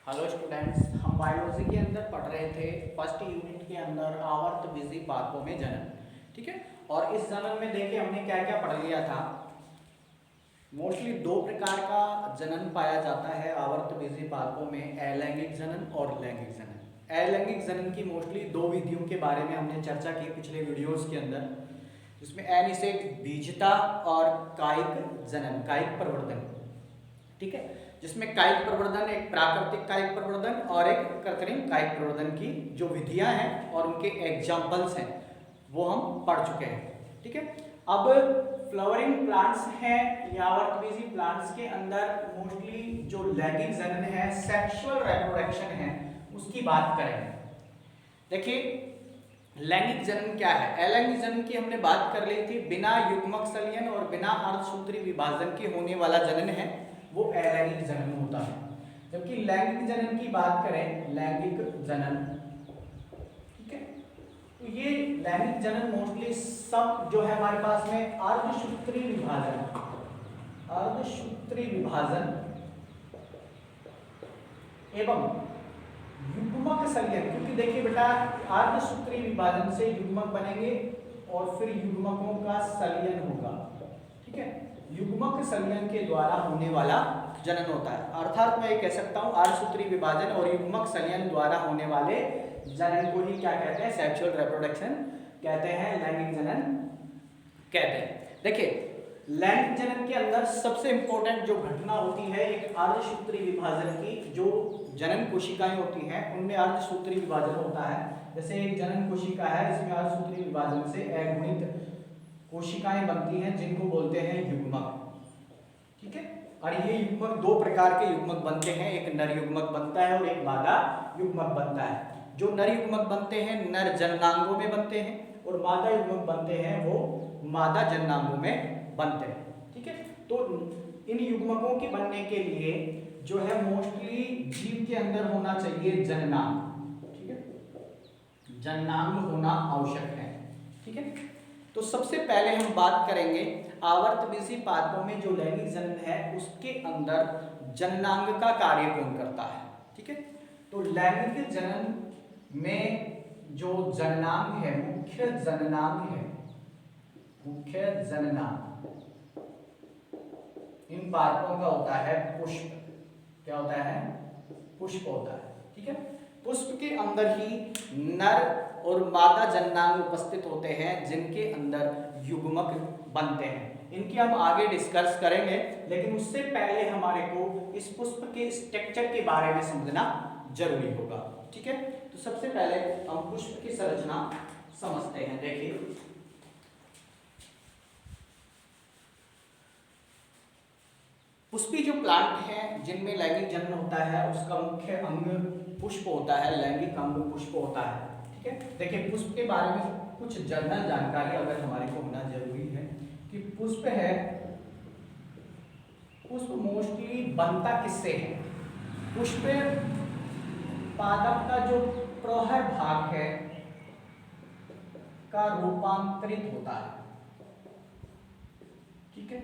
Hello students, हम biology के अंदर पढ़ रहे थे फर्स्ट यूनिट के अंदर आवर्त बीजी पादपों में जनन। ठीक है, और इस जनन में देखिए हमने क्या क्या पढ़ लिया था। मोस्टली दो प्रकार का जनन पाया जाता है आवर्त बीजी पादपों में, अलैंगिक जनन और लैंगिक जनन। अलैंगिक जनन की मोस्टली दो विधियों के बारे में हमने चर्चा की पिछले वीडियोस के अंदर, जिसमें अनिषेक बीजता और कायिक जनन, कायिक प्रवर्धन। ठीक है, जिसमें कायिक प्रवर्धन, एक प्राकृतिक कायिक प्रवर्धन और एक कृत्रिम कायिक प्रवर्धन की जो विधियां हैं और उनके एग्जाम्पल्स हैं वो हम पढ़ चुके हैं। ठीक है, अब फ्लावरिंग प्लांट्स हैं या आवर्तबीजी प्लांट्स के अंदर मोस्टली जो लैंगिक जनन है, सेक्सुअल रिप्रोडक्शन है, उसकी बात करेंगे। देखिए लैंगिक जनन क्या है। अलैंगिक जनन की हमने बात कर ली थी, बिना युग्मक संलयन और बिना अर्धसूत्री विभाजन के होने वाला जनन है वो अलैंगिक जनन होता है। जबकि लैंगिक जनन की बात करें, लैंगिक जनन, ठीक है, तो ये लैंगिक जनन मोस्टली सब जो है हमारे पास में अर्धसूत्री विभाजन, अर्धसूत्री विभाजन एवं युग्मक संलयन, क्योंकि देखिए बेटा अर्धसूत्री विभाजन से युग्मक बनेंगे और फिर युग्मकों का संलयन होगा। ठीक है, युग्मक संलयन के द्वारा होने वाला जनन होता है। अर्थात मैं ये कह सकता हूं अर्धसूत्री विभाजन और युग्मक संलयन द्वारा होने वाले जनन को ही क्या कहते हैं, सेक्सुअल रिप्रोडक्शन कहते हैं, लैंगिक जनन कहते हैं। देखिए लैंगिक जनन के अंदर सबसे इंपॉर्टेंट जो घटना होती है एक अर्धसूत्री विभाजन की, जो जनन कोशिकाएं होती हैं उनमें अर्धसूत्री विभाजन होता है। जैसे एक जनन कोशिका है, इसमें अर्धसूत्री विभाजन से अगुणित कोशिकाएं बनती हैं जिनको बोलते हैं युग्मक। ठीक है, और ये युग्मक दो प्रकार के युग्मक बनते हैं, एक नर युग्मक बनता है और एक मादा युग्मक बनता है। जो नर युग्मक बनते हैं नर जननांगों में बनते हैं और मादा युग्मक बनते हैं वो मादा जननांगों में बनते हैं। ठीक है, तो इन युग्मकों के बनने के लिए जो है मोस्टली जीव के अंदर होना चाहिए जननांग। ठीक है, जननांग होना आवश्यक है। ठीक है, तो सबसे पहले हम बात करेंगे आवर्तबीजी पादपों में जो लैंगिक जनन है उसके अंदर जननांग का कार्य कौन करता है। ठीक है, तो लैंगिक जनन में जो जननांग है, मुख्य जननांग है, मुख्य जननांग इन पादपों का होता है पुष्प। क्या होता है, पुष्प होता है। ठीक है, पुष्प के अंदर ही नर और मादा जननांग उपस्थित होते हैं जिनके अंदर युग्मक बनते हैं। इनकी हम आगे डिस्कस करेंगे, लेकिन उससे पहले हमारे को इस पुष्प के स्ट्रक्चर के बारे में समझना जरूरी होगा। ठीक है, तो सबसे पहले हम पुष्प की संरचना समझते हैं। देखिए पुष्पी जो प्लांट हैं जिनमें लैंगिक जनन होता है उसका मुख्य अंग पुष्प होता है, लैंगिक अंग पुष्प होता है। ठीक है, देखिए पुष्प के बारे में कुछ जनरल जानकारी अगर हमारे को होना जरूरी है कि पुष्प है, पुष्प मोस्टली बनता किससे है। पुष्प पादप का जो प्रहर भाग है का रूपांतरित होता है। ठीक है,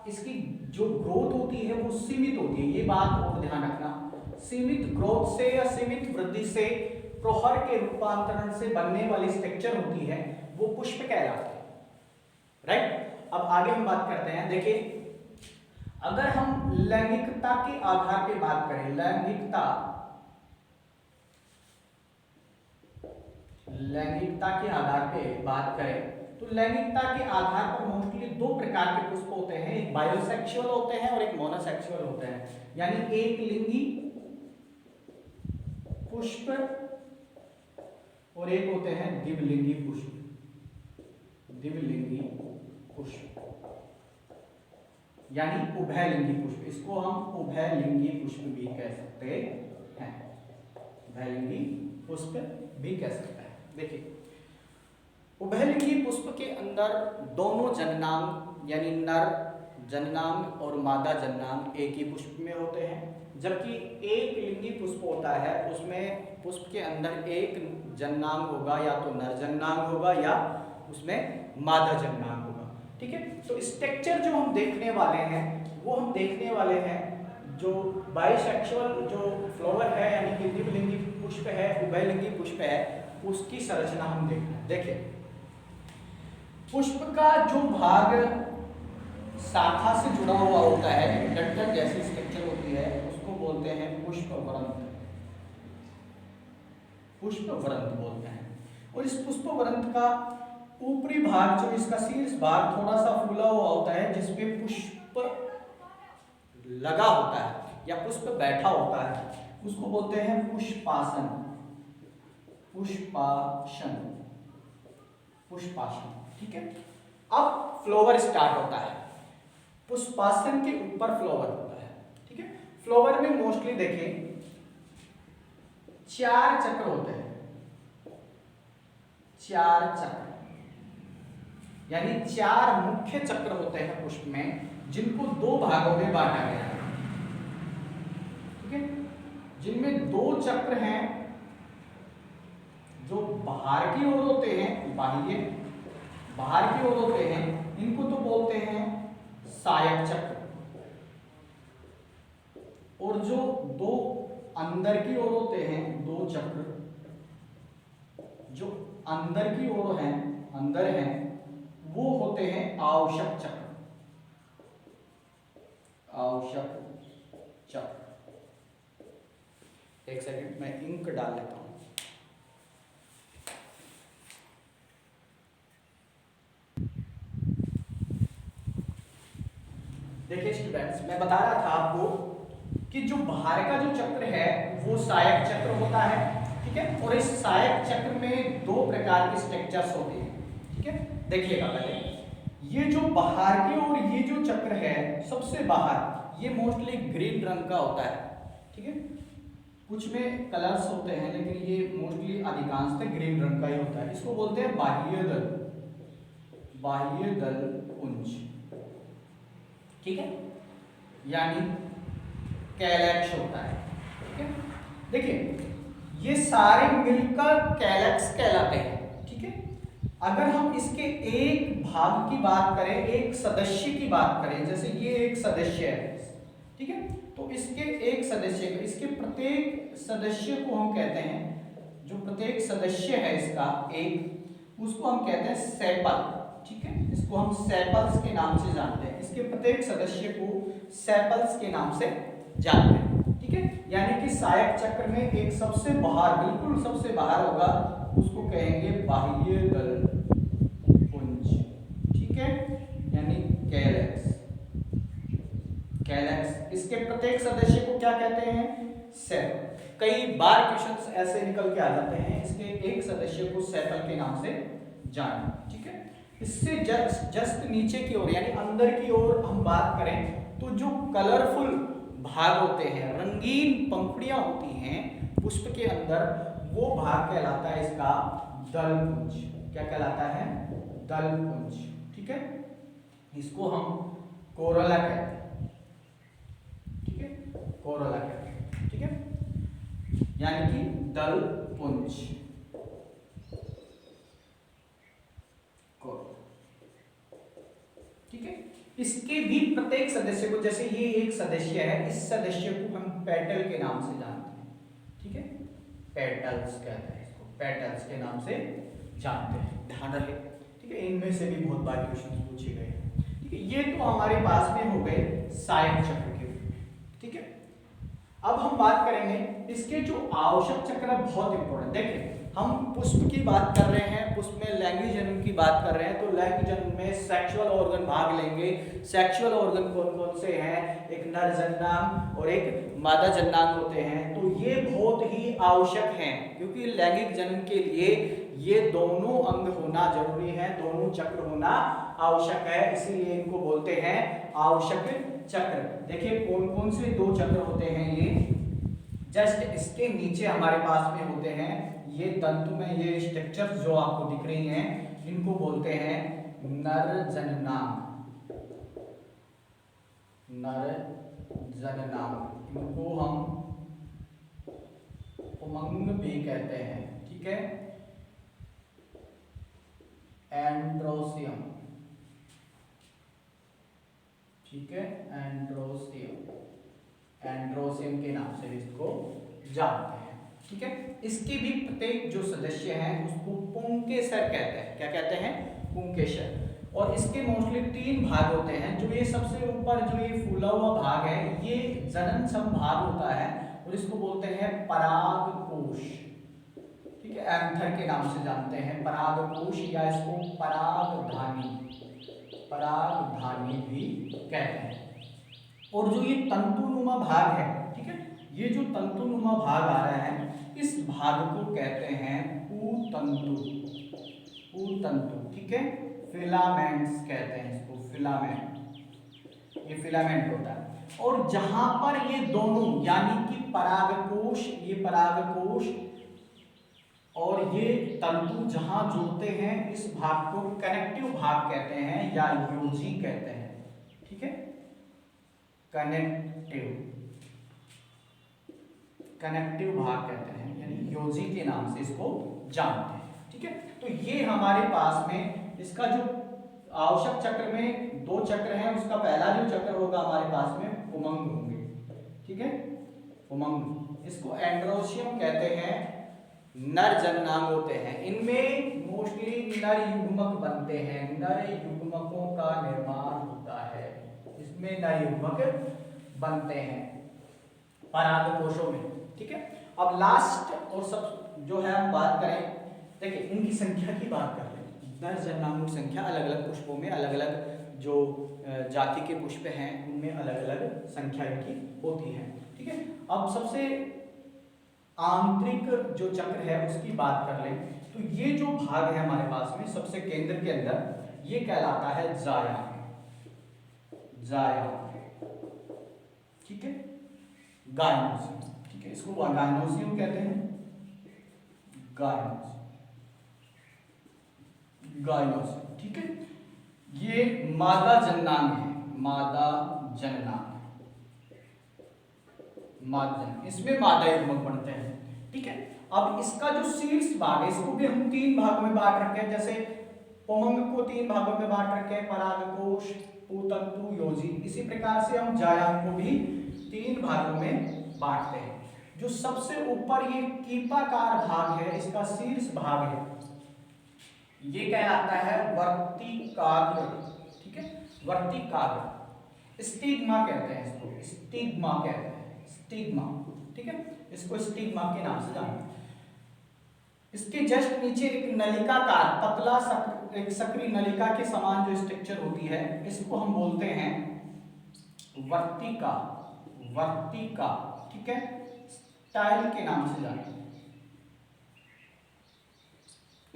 इसकी जो ग्रोथ होती है वो सीमित होती है, ये बात बहुत ध्यान रखना। सीमित ग्रोथ से या सीमित वृद्धि से प्रहर के रूपांतरण से बनने वाली स्ट्रक्चर होती है वो पुष्प कहलाते हैं। राइट, अब आगे हम बात करते हैं। देखिए अगर हम लैंगिकता के आधार पे बात करें, लैंगिकता के आधार पे बात करें तो लैंगिकता के आधार पर मोस्टली दो प्रकार के पुष्प होते हैं, एक बायोसेक्सुअल होते हैं और एक मोनोसेक्सुअल होते हैं। यानी एक लिंगी पुष्प और एक होते हैं द्विलिंगी पुष्प, द्विलिंगी पुष्प यानी उभयलिंगी पुष्प। इसको हम उभयलिंगी पुष्प भी कह सकते हैं, उभयलिंगी पुष्प भी कह सकते हैं। देखिए उभयलिंगी पुष्प के अंदर दोनों जननांग यानी नर जननांग और मादा जननांग एक ही पुष्प में होते हैं, जबकि एक लिंगी पुष्प होता है उसमें पुष्प के अंदर एक जननांग होगा, या तो नर जननांग होगा या उसमें मादा जननांग होगा। ठीक है, तो स्ट्रक्चर जो हम देखने वाले हैं वो हम देखने वाले हैं जो बाइसेक्सुअल जो फ्लावर है यानी कि द्विलिंगी पुष्प है, उभयलिंगी पुष्प है, उसकी संरचना हम देखते हैं। देखिए पुष्प का जो भाग शाखा से जुड़ा हुआ होता है, डंठल जैसी स्ट्रक्चर होती है, उसको बोलते हैं पुष्पवृंत। पुष्पवृंत बोलते हैं। और इस पुष्पवृंत का ऊपरी भाग जो इसका शीर्ष भाग थोड़ा सा फूला हुआ होता है, जिसपे पुष्प लगा होता है या पुष्प बैठा होता है, उसको बोलते हैं पुष्पासन। पुष्पासन, पुष्पासन, ठीक है। अब फ्लावर स्टार्ट होता है, पुष्पासन के ऊपर फ्लावर होता है, ठीक है। फ्लावर में मोस्टली देखें 4 चक्र होते हैं, 4 चक्र, यानी 4 मुख्य चक्र होते हैं पुष्प में, जिनको 2 भागों में बांटा गया है, ठीक है। जिनमें 2 चक्र हैं जो बाहर की ओर होते हैं, बाहर की ओर होते हैं, इनको तो बोलते हैं सहायक चक्र। और जो 2 अंदर की ओर होते हैं, 2 चक्र जो अंदर की ओर हैं, अंदर हैं, वो होते हैं आवश्यक चक्र। आवश्यक चक्र। एक सेकंड मैं इंक डाल लेता हूं। देखिए स्टूडेंट्स, मैं बता रहा था आपको कि जो बाहर का जो चक्र है वो सहायक चक्र होता है, ठीक है। और इस सहायक चक्र में 2 प्रकार के स्ट्रक्चर्स होते हैं, ठीक है। देखिएगा पहले ये जो बाहर की ओर ये जो चक्र है सबसे बाहर, ये मोस्टली ग्रीन रंग का होता है, ठीक है। कुछ में कलर्स होते हैं लेकिन ये मोस्टली अधिकांशतः ग्रीन रंग का ही होता है। इसको बोलते हैं बाह्य दल, बाह्य दल पुंज, ठीक है, यानी कैलेक्स होता है, ठीक है। देखिए ये सारे मिलकर कैलेक्स कहलाते हैं, ठीक है। अगर हम इसके एक भाग की बात करें, एक सदस्य की बात करें, जैसे ये एक सदस्य है, ठीक है, तो इसके एक सदस्य को, इसके प्रत्येक सदस्य को हम कहते हैं, जो प्रत्येक सदस्य है इसका एक, उसको हम कहते हैं सेपल, ठीक है। इसको हम सेपल्स के नाम से जानते हैं, इसके प्रत्येक सदस्य को सेपल्स के नाम से जानते हैं, ठीक है। यानी कि सहायक चक्र में एक सबसे बाहर, बिल्कुल सबसे बाहर होगा, उसको कहेंगे बाह्य दल पुंज, ठीक है, यानी कैलेक्स। कैलेक्स, इसके प्रत्येक सदस्य को क्या कहते हैं? सेपल। कई बार क्वेश्चंस ऐसे निकल के आ जाते हैं, इसके एक सदस्य को सेपल के नाम से जाने, ठीक है। इससे जस्ट नीचे की ओर यानी अंदर की ओर हम बात करें तो जो कलरफुल भाग होते हैं, रंगीन पंखुड़ियां होती हैं पुष्प के अंदर, वो भाग कहलाता है इसका दलपुंज। क्या कहलाता है? दलपुंज, ठीक है। इसको हम कोरोला कहते हैं, ठीक है, कोरोला कहते हैं, ठीक है, यानी कि दलपुंज, ठीक है। इसके भी प्रत्येक सदस्य को, जैसे ये एक सदस्य है, इस सदस्य को हम पेटल के नाम से जानते हैं, ठीक है, पेटल्स कहते हैं इसको, पेटल्स के नाम से जानते हैं, ध्यान रखें, ठीक है। इनमें से भी बहुत बार क्वेश्चन पूछे गए हैं, ठीक है। ये तो हमारे पास में हो गए सहायक चक्र के, ठीक है। अब हम बात करेंगे इसके जो आवश्यक चक्र है, बहुत इंपॉर्टेंट। देखिए हम पुष्प की बात कर रहे हैं, पुष्प में लैंगिक जन्म की बात कर रहे हैं, तो लैंगिक जन्म में सेक्सुअल ऑर्गन भाग लेंगे। सेक्सुअल ऑर्गन कौन कौन से हैं? एक नर जननांग और एक मादा जननांग होते हैं। तो ये बहुत ही आवश्यक हैं, क्योंकि लैंगिक जन्म के लिए ये दोनों अंग होना जरूरी है, दोनों चक्र होना आवश्यक है, इसीलिए इनको बोलते हैं आवश्यक चक्र। देखिए कौन कौन से 2 चक्र होते हैं, ये जस्ट इसके नीचे हमारे पास में होते हैं। ये तंतु में ये स्ट्रक्चर्स जो आपको दिख रही हैं, इनको बोलते हैं नर जननांग, नर जननांग, इनको हम उमंग भी कहते हैं, ठीक है, एंड्रोसियम, ठीक है, एंड्रोसियम, एंड्रोसियम के नाम से भी इसको जानते हैं। ठीक है, इसके भी प्रत्येक जो सदस्य हैं उसको पुंकेसर कहते हैं। क्या कहते हैं? पुंकेसर। और इसके मोस्टली 3 भाग होते हैं। जो ये सबसे ऊपर जो ये फूला हुआ भाग है ये जनन संभाग होता है और इसको बोलते हैं परागकोश। ठीक है, एंथर के नाम से जानते हैं परागकोश, या इसको परागधानी भी कहते हैं। और जो ये तंतुनुमा भाग है, ठीक है, ये जो तंतुनुमा भाग आ रहा है इस भाग को कहते हैं पूतंतु। ठीक है, फिलामेंट्स कहते हैं इसको, फिलामेंट। ये फिलामेंट होता है। और जहां पर ये दोनों यानी कि परागकोश, ये परागकोश और ये तंतु जहां जुड़ते हैं इस भाग को कनेक्टिव भाग कहते हैं या योजी कहते हैं। ठीक है, कनेक्टिव भाग कहते हैं, यानी योजी के नाम से इसको जानते हैं। ठीक है, तो ये हमारे पास में इसका जो आवश्यक चक्र में 2 चक्र हैं, उसका पहला जो चक्र होगा हमारे पास में पुमंग होंगे। ठीक है, पुमंग, इसको एंड्रोसियम कहते हैं। नर जननांग होते हैं, इनमें मोस्टली नर युग्मक बनते हैं, नर युग्मकों का निर्माण होता है, इसमें नर युग्मक बनते हैं परागकोशों में। ठीक है, अब लास्ट और सब जो है हम बात करें, देखिए इनकी संख्या की बात कर लें। नर जननांगों की संख्या अलग अलग पुष्पों में, अलग अलग जो जाति के पुष्प हैं उनमें अलग अलग संख्या इनकी होती है। ठीक है, अब सबसे आंतरिक जो चक्र है उसकी बात कर लें तो ये जो भाग है हमारे पास में सबसे केंद्र के अंदर ये कहलाता है जायांग। ठीक है, गायनोसियम। ठीक है, इसको गायनोसियम कहते हैं, गायनोसियम। ठीक है, ये मादा जननांग है, इसमें मादा युग्मक बनते हैं। ठीक है, अब इसका जो शीर्ष भाग है इसको भी हम 3 भागों में बांट रखे हैं। जैसे पुमंग को 3 भागों में बांट रखे हैं, परागकोश, पूतंतु, योजी। इसी प्रकार से हम जायांग को भी 3 भागों में बांटते हैं। जो सबसे ऊपर ये कीपाकार भाग है, इसका शीर्ष भाग है, ये कहलाता है वर्तिकाग्र। ठीक है, वर्तिकाग्र, स्टिग्मा कहते हैं इसको, स्टिग्मा कहते हैं, स्टिग्मा। ठीक है, इसको स्टिग्मा के नाम से जानते हैं। इसके जस्ट नीचे एक नलिकाकार पतला एक सक्रिय नलिका के समान जो स्ट्रक्चर होती है इसको हम बोलते हैं वर्तिका। ठीक है, स्टाइल के नाम से जानते हैं,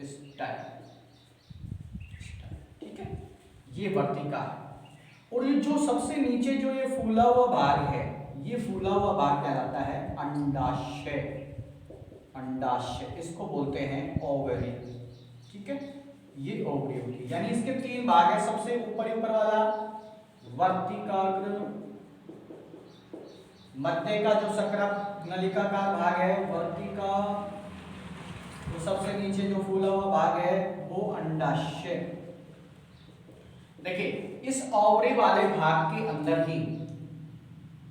स्टाइल। ठीक है, ये वर्तिका है। और ये जो सबसे नीचे जो ये फूला हुआ भाग है, ये फूला हुआ भाग कहलाता है अंडाशय। इसको बोलते हैं ओवरी। ठीक है, ये ओवरी होती है, यानी इसके 3 भाग है। सबसे ऊपर वाला वर्तिकाग्र, मध्य का जो सक्रिय नलिका का भाग है वर्तिका, तो सबसे नीचे जो फूला हुआ भाग है वो अंडाशय। देखिए इस ओवरी वाले भाग के अंदर ही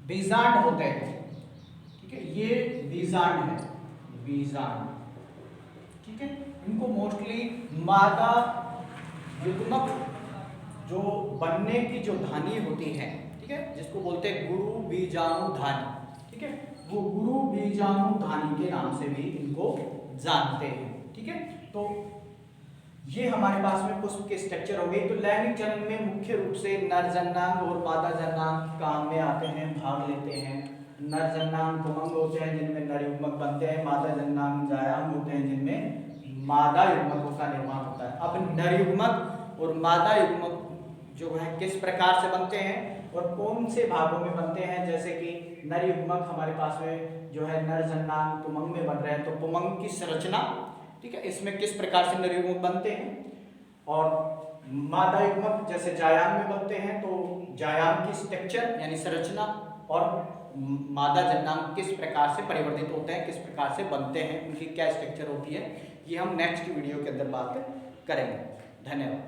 बीजांड होते हैं। ठीक है, ये बीजांड है, बीजांड। ठीक है, इनको मोस्टली मादा युग्मक जो बनने की जो धानी होती है, ठीक है, जिसको बोलते हैं गुरु बीजाणु धानी। ठीक है, वो गुरु बीजाणु धानी के नाम से भी इनको जानते हैं। ठीक है, तो ये हमारे पास में पुष्प के स्ट्रक्चर हो गए। तो लैंगिक जनन में मुख्य रूप से नर जननांग और मादा जननांग काम में आते हैं, भाग लेते हैं। नर जननांग पुमंग होते हैं जिनमें नर युग्मक बनते हैं, मादा जननांग जायांग होते हैं जिनमें मादा युग्मकों का निर्माण होता है। अब नर युग्मक और मादा युग्मक जो है किस प्रकार से बनते हैं और कौन से भागों में बनते हैं, जैसे कि नर युग्मक हमारे पास में जो है नर जननांग पुमंग में बन रहे हैं, तो पुमंग की संरचना, ठीक है, इसमें किस प्रकार से नर युग्मक बनते हैं, और मादा युग्मक जैसे जायांग में बनते हैं तो जायांग की स्ट्रक्चर यानी संरचना, और मादा जननांग किस प्रकार से परिवर्तित होते हैं, किस प्रकार से बनते हैं, उनकी क्या स्ट्रक्चर होती है, ये हम नेक्स्ट वीडियो के अंदर बात करेंगे। धन्यवाद।